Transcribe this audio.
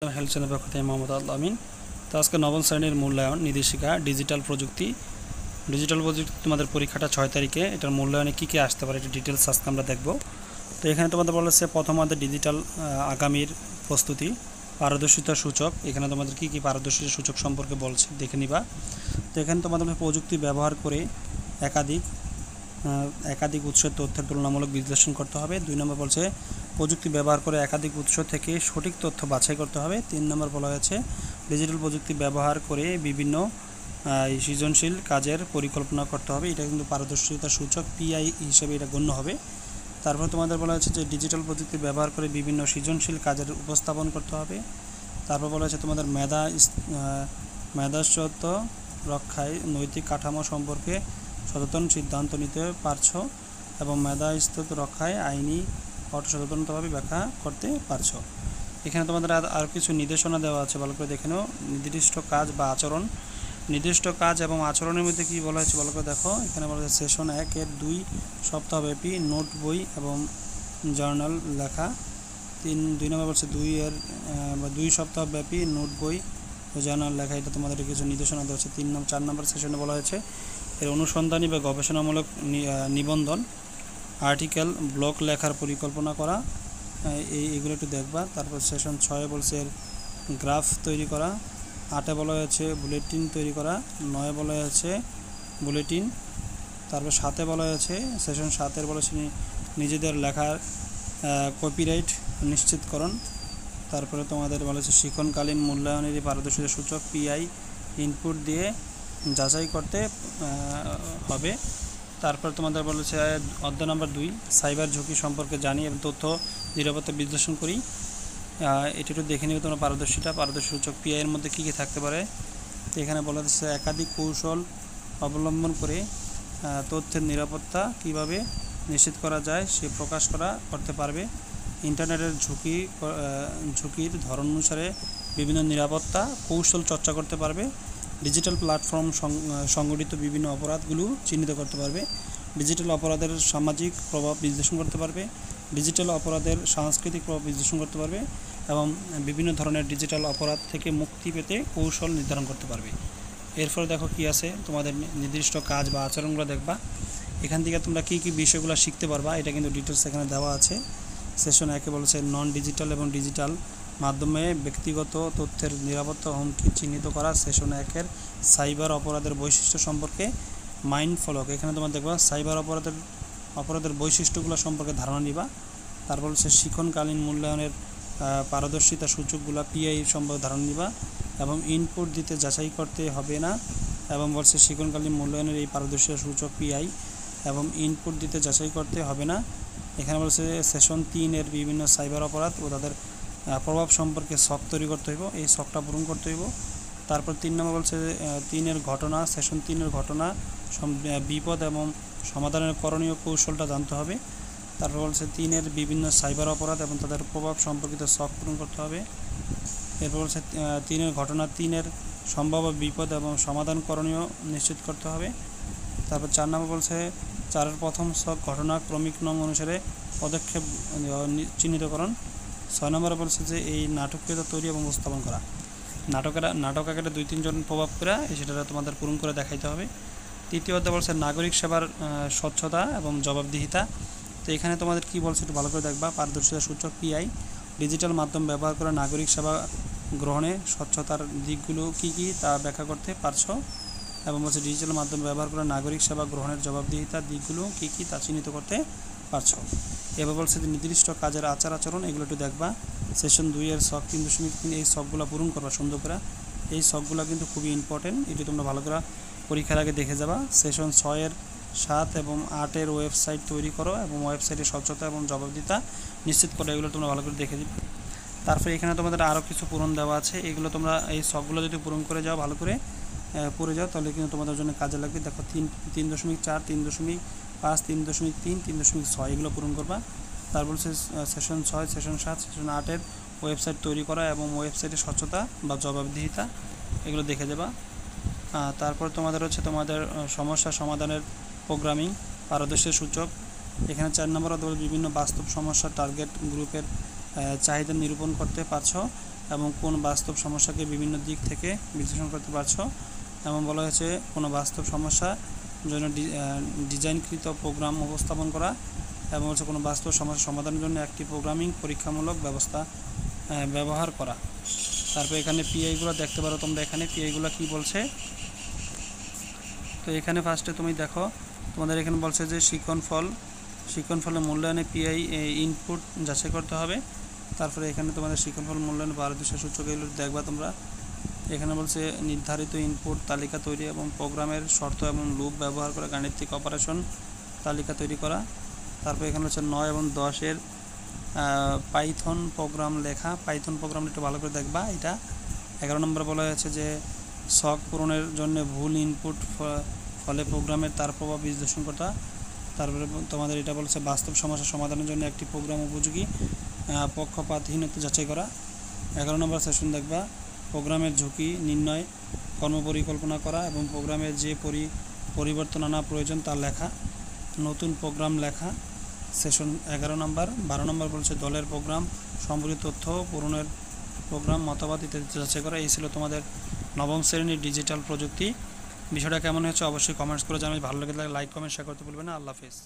Health channel পক্ষ থেকে মোহাম্মদ আল আমিন। তো আজকে নবম শ্রেণীর মূল্যায়ন নির্দেশিকা ডিজিটাল প্রযুক্তি তোমাদের পরীক্ষাটা 6 তারিখে। এটার মূল্যায়নে কী কী আসতে পারে এটা ডিটেলস আজকে আমরা দেখব। তো এখানে তোমাদের বলা হচ্ছে প্রথমার্ধে ডিজিটাল আগামীর প্রস্তুতি, পারদর্শিতা সূচক। এখানে তোমাদের কী কী পারদর্শিতা সূচক সম্পর্কে বলছে দেখে নিবা। তো এখানে তোমাদের প্রযুক্তি ব্যবহার করে একাধিক উৎসের তথ্যের তুলনামূলক বিশ্লেষণ করতে হবে। 2 নম্বর বলছে প্রযুক্তি ব্যবহার করে একাধিক উৎস থেকে সঠিক তথ্য বাছাই করতে হবে। 3 নম্বর বলা হয়েছে ডিজিটাল প্রযুক্তি ব্যবহার করে বিভিন্ন সৃজনশীল কাজের পরিকল্পনা করতে হবে। এটা কিন্তু পারদর্শিতা সূচক পিআই হিসেবে এটা গণ্য হবে। তারপর তোমাদের বলা হয়েছে যে ডিজিটাল প্রযুক্তি ব্যবহার করে বিভিন্ন সৃজনশীল কাজের উপস্থাপন করতে হবে। তারপর বলা হয়েছে তোমাদের মেধাস্বত্ব রক্ষায় নৈতিক কাঠামো সম্পর্কে সচেতন সিদ্ধান্ত নিতে পারছো এবং মেধাস্বত্ব রক্ষায় আইনি সচেতনতাভাবে ব্যাখ্যা করতে পারছো। এখানে তোমাদের আর কিছু নির্দেশনা দেওয়া আছে, ভালো করে দেখে নাও। নির্দিষ্ট কাজ বা আচরণ, নির্দিষ্ট কাজ এবং আচরণের মধ্যে কী বলা হয়েছে ভালো করে দেখো। এখানে বলা হয়েছে সেশন 1-এর 2 সপ্তাহব্যাপী নোট বই এবং জার্নাল লেখা। 2 নম্বর বলছে 2 সপ্তাহব্যাপী নোট বই ও জার্নাল লেখা। এটা তোমাদের কিছু নির্দেশনা দেওয়া হচ্ছে। 4 নম্বর সেশনে বলা হয়েছে এর অনুসন্ধানী বা গবেষণামূলক নিবন্ধন, আর্টিকেল, ব্লগ লেখার পরিকল্পনা করা। এইগুলো একটু দেখবা। তারপর সেশন 6 বলছে এর গ্রাফ তৈরি করা। 8 বলা হয়েছে বুলেটিন তৈরি করা। 9 বলা হয়েছে বুলেটিন। তারপর 7 বলা হয়েছে সেশন 7 বলেছে নিজেদের লেখার কপিরাইট নিশ্চিতকরণ। তারপরে তোমাদের বলেছে শিক্ষণকালীন মূল্যায়নের পারদর্শিতা সূচক পিআই ইনপুট দিয়ে যাচাই করতে হবে। তারপর তোমাদের বলেছে অধ্যায় নম্বর 2 সাইবার ঝুঁকি সম্পর্কে জানি এবং তথ্য নিরাপত্তা বিশ্লেষণ করি। এটি একটু দেখে নেবে তোমরা পারদর্শিতা সূচক পিআই এর মধ্যে কী কী থাকতে পারে। তো এখানে বলা হচ্ছে একাধিক কৌশল অবলম্বন করে তথ্যের নিরাপত্তা কিভাবে নিশ্চিত করা যায় সে প্রকাশ করতে পারবে। ইন্টারনেটের ঝুঁকির ধরন অনুসারে বিভিন্ন নিরাপত্তা কৌশল চর্চা করতে পারবে। ডিজিটাল প্ল্যাটফর্ম সংগঠিত বিভিন্ন অপরাধগুলো চিহ্নিত করতে পারবে। ডিজিটাল অপরাধের সামাজিক প্রভাব বিশ্লেষণ করতে পারবে। ডিজিটাল অপরাধের সাংস্কৃতিক প্রভাব বিশ্লেষণ করতে পারবে এবং বিভিন্ন ধরনের ডিজিটাল অপরাধ থেকে মুক্তি পেতে কৌশল নির্ধারণ করতে পারবে। এরপরে দেখো কি আছে, তোমাদের নির্দিষ্ট কাজ বা আচরণগুলো দেখবা। এখান থেকে তোমরা কী কী বিষয়গুলো শিখতে পারবা এটা কিন্তু ডিটেলস এখানে দেওয়া আছে। সেশন 1 বলেছে নন ডিজিটাল এবং ডিজিটাল মাধ্যমে ব্যক্তিগত তথ্যের নিরাপত্তা হুমকি চিহ্নিত করা। সেশন 1-এর সাইবার অপরাধের বৈশিষ্ট্য সম্পর্কে মাইন্ড ফলক। এখানে তোমরা দেখবা সাইবার অপরাধের বৈশিষ্ট্যগুলো সম্পর্কে ধারণা নিবা। তারপর হচ্ছে শিক্ষণকালীন মূল্যায়নের পারদর্শিতা সূচকগুলো পিআই সম্পর্কে ধারণা নিবা এবং ইনপুট দিতে যাচাই করতে হবে না। এবং বলছে শিক্ষণকালীন মূল্যায়নের এই পারদর্শিতা সূচক পিআই এবং ইনপুট দিতে যাচাই করতে হবে না। এখানে বলছে সেশন 3-এর বিভিন্ন সাইবার অপরাধ ও তাদের প্রভাব সম্পর্কে শখ তৈরি করতে হইব, এই শখটা পূরণ করতে হইব। তারপর 3 নম্বর বলছে 3-এর ঘটনা, সেশন 3-এর ঘটনা, বিপদ এবং সমাধানের করণীয় কৌশলটা জানতে হবে। তারপর বলছে 3-এর বিভিন্ন সাইবার অপরাধ এবং তাদের প্রভাব সম্পর্কিত শখ পূরণ করতে হবে। এরপর বলছে 3-এর ঘটনা, 3-এর সম্ভাব্য বিপদ এবং সমাধান করণীয় নিশ্চিত করতে হবে। তারপর 4 নম্বর বলছে 4-এর প্রথম শখ ঘটনা ক্রমিক নং অনুসারে পদক্ষেপ চিহ্নিতকরণ। 6 নম্বরে বলছে যে এই নাটকীয়তা তৈরি এবং উপস্থাপন করা। নাটক আকারে 2-3 জন প্রভাব করে সেটা তোমাদের পূরণ করে দেখাইতে হবে। তৃতীয় অধ্যায় বলছে নাগরিক সেবার স্বচ্ছতা এবং জবাবদিহিতা। তো এখানে তোমাদের কি বলছে একটু ভালো করে দেখবা। পারদর্শিতা সূচক পিআই ডিজিটাল মাধ্যম ব্যবহার করে নাগরিক সেবা গ্রহণে স্বচ্ছতার দিকগুলো কি কি তা ব্যাখ্যা করতে পারছো এবং বলছে ডিজিটাল মাধ্যম ব্যবহার করে নাগরিক সেবা গ্রহণের জবাবদিহিতার দিকগুলো কি কি তা চিহ্নিত করতে পারছো। এবার বলছে যে নির্দিষ্ট কাজের আচরণ এগুলো একটু দেখবা। সেশন 2-এর শখ 3.3 এই শখগুলো পূরণ করবা সুন্দর করে। এই শখগুলো কিন্তু খুবই ইম্পর্টেন্ট, এটি তোমরা ভালো করে পরীক্ষার আগে দেখে যাবা। সেশন 6-এর 7 এবং 8-এর ওয়েবসাইট তৈরি করো এবং ওয়েবসাইটের স্বচ্ছতা এবং জবাবদিহিতা নিশ্চিত করো, এগুলো তোমরা ভালো করে দেখে দিবে। তারপরে এখানে তোমাদের আরও কিছু পূরণ দেওয়া আছে, এগুলো তোমরা এই শখগুলো যদি পূরণ করে যাও, ভালো করে পড়ে যাও, তাহলে কিন্তু তোমাদের জন্য কাজে লাগবে। দেখো 3.4, 3.5, 3.3, 3.6 এগুলো পূরণ করবা। তারপর হচ্ছে সেশন 6, সেশন 7, সেশন 8-এর ওয়েবসাইট তৈরি করা এবং ওয়েবসাইটের স্বচ্ছতা বা জবাবদিহিতা এগুলো দেখে যাবা। তারপর তোমাদের হচ্ছে তোমাদের সমস্যা সমাধানের প্রোগ্রামিং পারদর্শিতা সূচক। এখানে 4 নম্বর বিভিন্ন বাস্তব সমস্যা টার্গেট গ্রুপের চাহিদা নিরূপণ করতে পারছো এবং কোন বাস্তব সমস্যাকে বিভিন্ন দিক থেকে বিশ্লেষণ করতে পারছো। এবং বলা হয়েছে কোনো বাস্তব সমস্যার জন্য ডিজাইনকৃত প্রোগ্রাম উপস্থাপন করা, এবং হচ্ছে কোনো বাস্তব সমস্যা সমাধানের জন্য একটি প্রোগ্রামিং পরীক্ষামূলক ব্যবস্থা ব্যবহার করা। তারপর এখানে পিআইগুলো দেখতে পারো তোমরা, এখানে পিআইগুলো কি বলছে। তো এখানে ফার্স্টে তুমি দেখো, তোমাদের এখানে বলছে যে শিক্ষণফলের মূল্যায়নে পিআই ইনপুট যাচাই করতে হবে। তারপরে এখানে তোমাদের শিক্ষণফল মূল্যায়ন ভারতীয় সূচক এগুলো দেখবা তোমরা। এখানে বলছে নির্ধারিত ইনপুট তালিকা তৈরি এবং প্রোগ্রামের শর্ত এবং লুপ ব্যবহার করে গাণিতিক অপারেশন তালিকা তৈরি করা। তারপর এখানে হচ্ছে 9 এবং 10-এর পাইথন প্রোগ্রাম লেখা। পাইথন প্রোগ্রামটা একটু ভালো করে দেখবা। এটা 11 নম্বর বলা হয়েছে যে শখ পূরণের জন্য ভুল ইনপুট ফলে প্রোগ্রামের তার প্রভাব বিশ্লেষণ করা। তারপরে তোমাদের এটা বলছে বাস্তব সমস্যা সমাধানের জন্য একটি প্রোগ্রাম উপযোগী পক্ষপাতহীনতা যাচাই করা। 11 নম্বর সেশন দেখবা প্রোগ্রামের ঝুঁকি নির্ণয়, কর্মপরিকল্পনা করা এবং প্রোগ্রামের যে পরিবর্তন আনা প্রয়োজন তা লেখা, নতুন প্রোগ্রাম লেখা। সেশন 11 নম্বর। 12 নম্বর বলছে দলের প্রোগ্রাম সম্পর্কিত তথ্য পূরণের প্রোগ্রাম মতবাদ ইত্যাদি যাচাই করা। এই ছিল তোমাদের নবম শ্রেণীর ডিজিটাল প্রযুক্তি। বিষয়টা কেমন হয়েছে অবশ্যই কমেন্টস করে জানাবে। ভালো লাগে লাইক কমেন্ট শেয়ার করতে ভুলবে না। আল্লাহ হাফেজ।